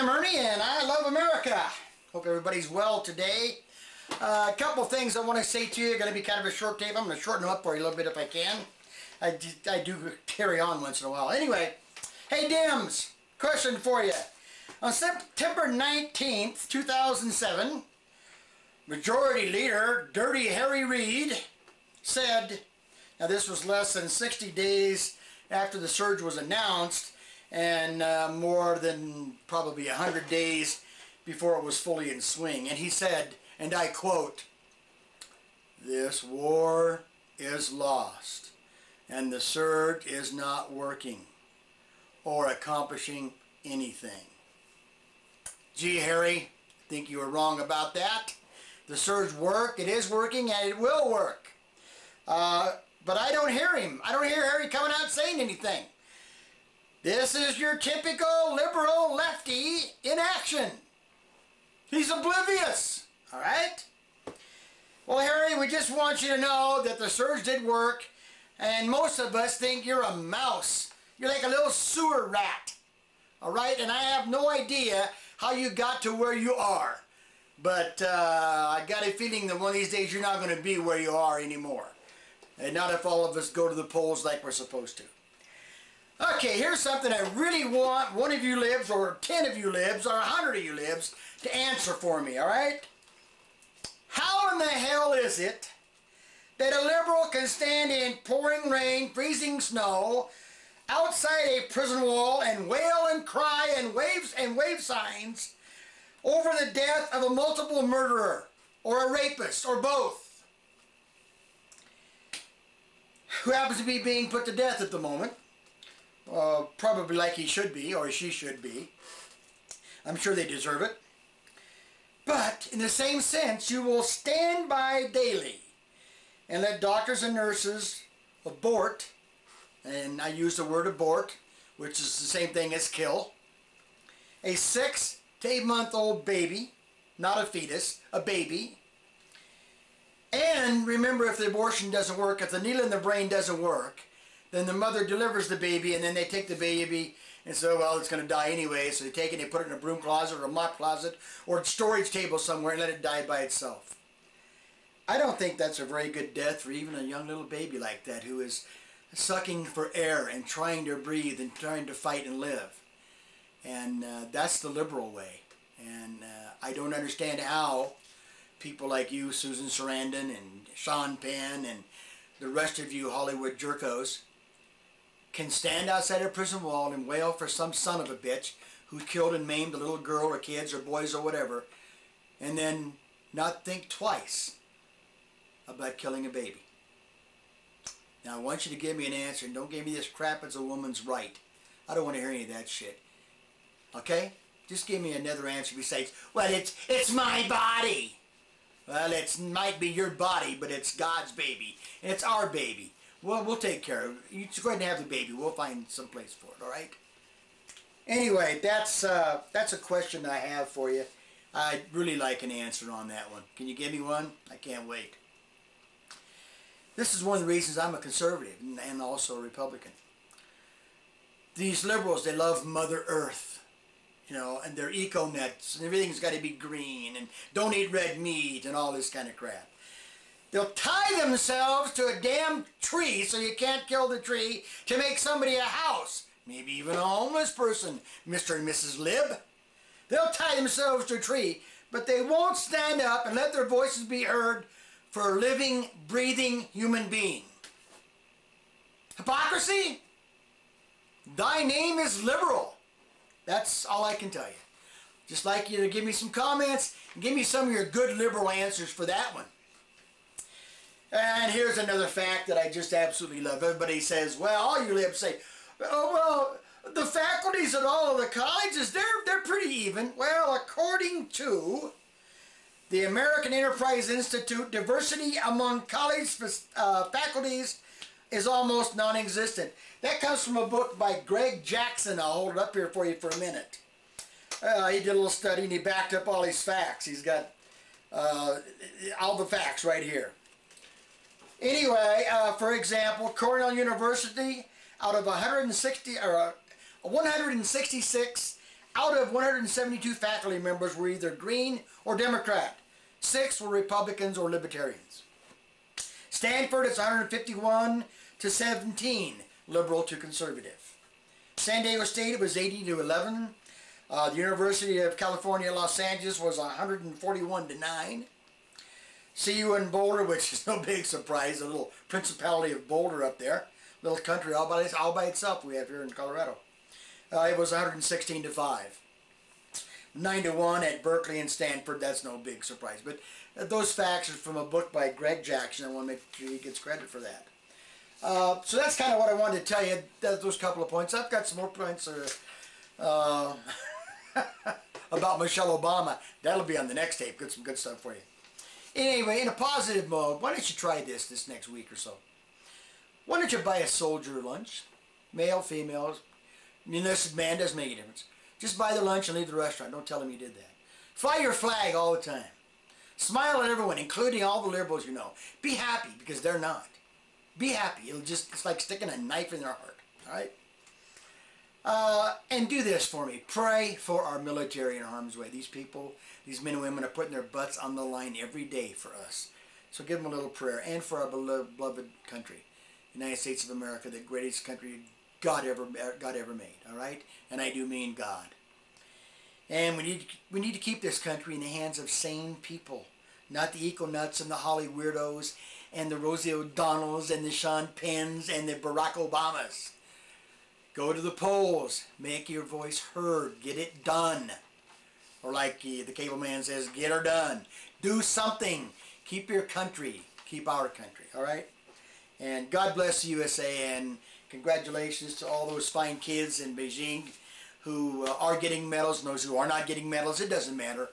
I'm Ernie and I love America. Hope everybody's well today. A couple things I want to say to you. Going to be kind of a short tape. I'm going to shorten them up for you a little bit if I can. I do carry on once in a while. Anyway, hey Dims, question for you. On September 19th, 2007, Majority Leader Dirty Harry Reid said, now this was less than 60 days after the surge was announced, and more than probably 100 days before it was fully in swing. And he said, and I quote, "This war is lost, and the surge is not working or accomplishing anything." Gee, Harry, I think you were wrong about that. The surge worked, it is working, and it will work. But I don't hear him. I don't hear Harry coming out saying anything. This is your typical liberal lefty in action. He's oblivious, all right? Well, Harry, we just want you to know that the surge did work, and most of us think you're a mouse. You're like a little sewer rat, all right? And I have no idea how you got to where you are. But I got a feeling that one of these days you're not going to be where you are anymore. And not if all of us go to the polls like we're supposed to. Okay, here's something I really want one of you libs, or 10 of you libs, or 100 of you libs to answer for me, alright? How in the hell is it that a liberal can stand in pouring rain, freezing snow, outside a prison wall and wail and cry and wave signs over the death of a multiple murderer, or a rapist, or both, who happens to be being put to death at the moment? Probably like he should be, or she should be. I'm sure they deserve it. But in the same sense, you will stand by daily and let doctors and nurses abort, and I use the word abort, which is the same thing as kill, a 6 to 8 month old baby, not a fetus, a baby. And remember, if the abortion doesn't work, if the needle in the brain doesn't work, then the mother delivers the baby, and then they take the baby and say, well, it's going to die anyway, so they take it and they put it in a broom closet or a mop closet or a storage table somewhere and let it die by itself. I don't think that's a very good death for even a young little baby like that, who is sucking for air and trying to breathe and trying to fight and live. And that's the liberal way. And I don't understand how people like you, Susan Sarandon and Sean Penn and the rest of you Hollywood jerkos, can stand outside a prison wall and wail for some son of a bitch who killed and maimed a little girl or kids or boys or whatever, and then not think twice about killing a baby. Now I want you to give me an answer, and don't give me this crap, it's a woman's right. I don't want to hear any of that shit. Okay? Just give me another answer besides, well, it's my body. Well, it might be your body, but it's God's baby, and it's our baby. Well, we'll take care of it. You just go ahead and have the baby. We'll find some place for it, all right? Anyway, that's a question I have for you. I'd really like an answer on that one. Can you give me one? I can't wait. This is one of the reasons I'm a conservative and also a Republican. These liberals, they love Mother Earth, you know, and their eco-nets, and everything's got to be green, and don't eat red meat, and all this kind of crap. They'll tie themselves to a damn tree so you can't kill the tree to make somebody a house. Maybe even a homeless person, Mr. and Mrs. Lib. They'll tie themselves to a tree, but they won't stand up and let their voices be heard for a living, breathing human being. Hypocrisy? Thy name is liberal. That's all I can tell you. Just like you to give me some comments and give me some of your good liberal answers for that one. And here's another fact that I just absolutely love. Everybody says, well, all you libs say, oh, well, the faculties at all of the colleges, they're pretty even. Well, according to the American Enterprise Institute, diversity among college faculties is almost non-existent. That comes from a book by Greg Jackson. I'll hold it up here for you for a minute. He did a little study and he backed up all his facts. He's got all the facts right here. Anyway, for example, Cornell University, out of 166 Out of 172 faculty members were either Green or Democrat. 6 were Republicans or Libertarians. Stanford is 151 to 17, liberal to conservative. San Diego State, it was 80 to 11. The University of California, Los Angeles was 141 to 9. CU in Boulder, which is no big surprise, the little Principality of Boulder up there, little country all by itself we have here in Colorado. It was 116 to 5. 9 to 1 at Berkeley and Stanford, that's no big surprise. But those facts are from a book by Greg Jackson. I want to make sure he gets credit for that. So that's kind of what I wanted to tell you, those couple of points. I've got some more points about Michelle Obama. That'll be on the next tape. Got some good stuff for you. Anyway, in a positive mode, why don't you try this next week or so? Why don't you buy a soldier lunch? Male, female, enlisted man, doesn't make a difference. Just buy the lunch and leave the restaurant. Don't tell them you did that. Fly your flag all the time. Smile at everyone, including all the liberals you know. Be happy, because they're not. Be happy. It's like sticking a knife in their heart. Alright? And do this for me. Pray for our military in harm's way. These people, these men and women are putting their butts on the line every day for us. So give them a little prayer. And for our beloved country. United States of America, the greatest country God ever made. Alright? And I do mean God. And we need to keep this country in the hands of sane people. Not the eco-nuts and the Holly weirdos and the Rosie O'Donnells and the Sean Penns and the Barack Obamas. Go to the polls. Make your voice heard. Get it done. Or like the cable man says, get her done. Do something. Keep your country. Keep our country. Alright? And God bless the USA, and congratulations to all those fine kids in Beijing who are getting medals and those who are not getting medals. It doesn't matter.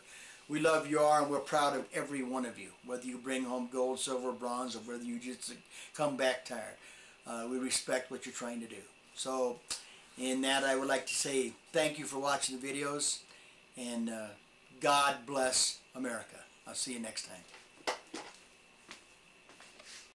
We love you all, and we're proud of every one of you. Whether you bring home gold, silver, bronze, or whether you just come back tired. We respect what you're trying to do. So, in that, I would like to say thank you for watching the videos, and God bless America. I'll see you next time.